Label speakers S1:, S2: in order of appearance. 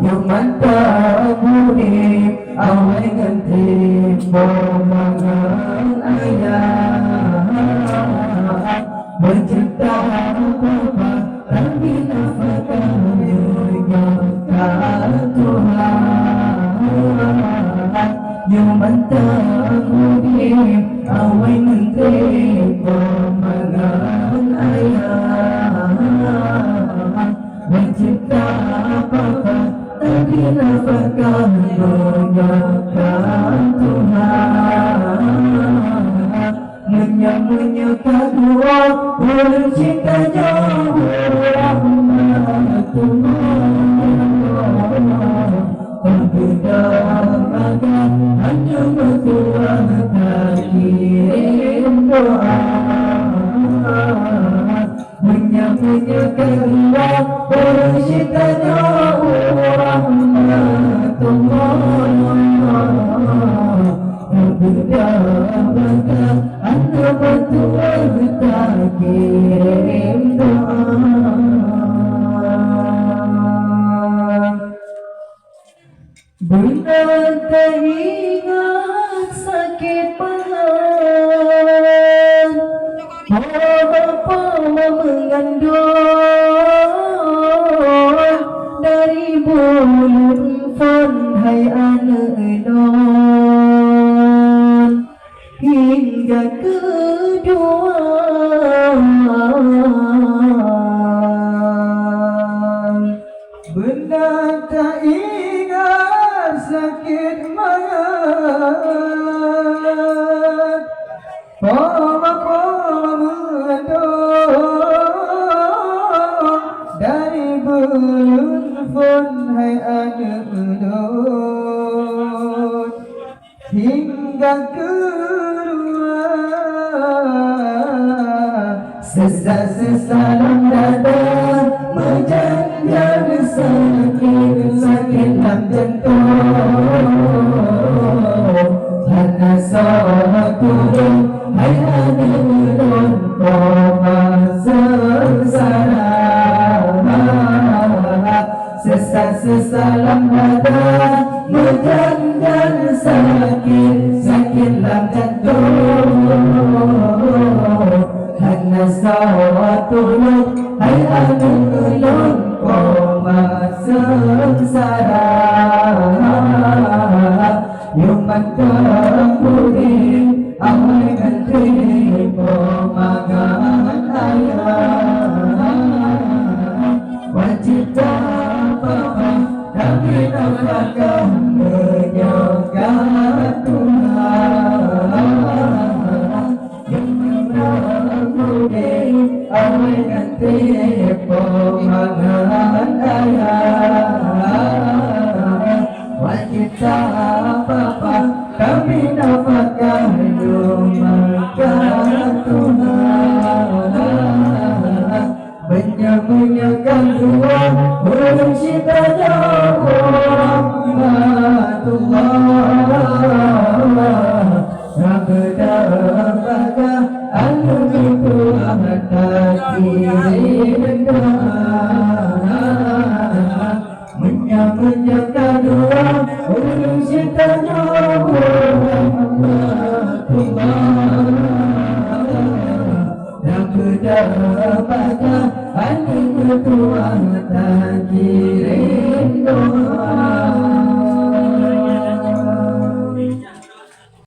S1: Yang mantap budi awal ganti pemangan ayah mencipta Bapa tapi nafkahnya Tuhan yang mantap budi awal ganti pemangan ayah mencipta Bapa tapi nafkahnya Tuhan menyapa dua orang cintanya berbeda hanya berdua kirim doa menyapa dua orang cintanya berbeda hanya berdua kirim doa. Benar teringat sakit perut Bapa mengandung dari mulut fon hai anak non hingga kedua benar tak ingat sakit mayat Bapa mengandung dari belun pun hai anak non hingga kedua sesalam dada menjadi sakit dalam jantung hanya satu hai anak koma sengsara sesalam dada menjadi sakit dalam jantung hanya satu hai anak koma sengsara yang mantap budi awal ganti pemangan ayah wajib Bapa tapi nafkah menjaga Tuhan yang mantap budi awal ganti pemangan ayah wajib Bapa kami nafkah menjaga Tuhan menyampaikan dua orang cintanya Rahmatullah yang berdapatkan anu itu kirim doa menyampaikan dua orang cintanya yang berdapatkan anu itu kirim doa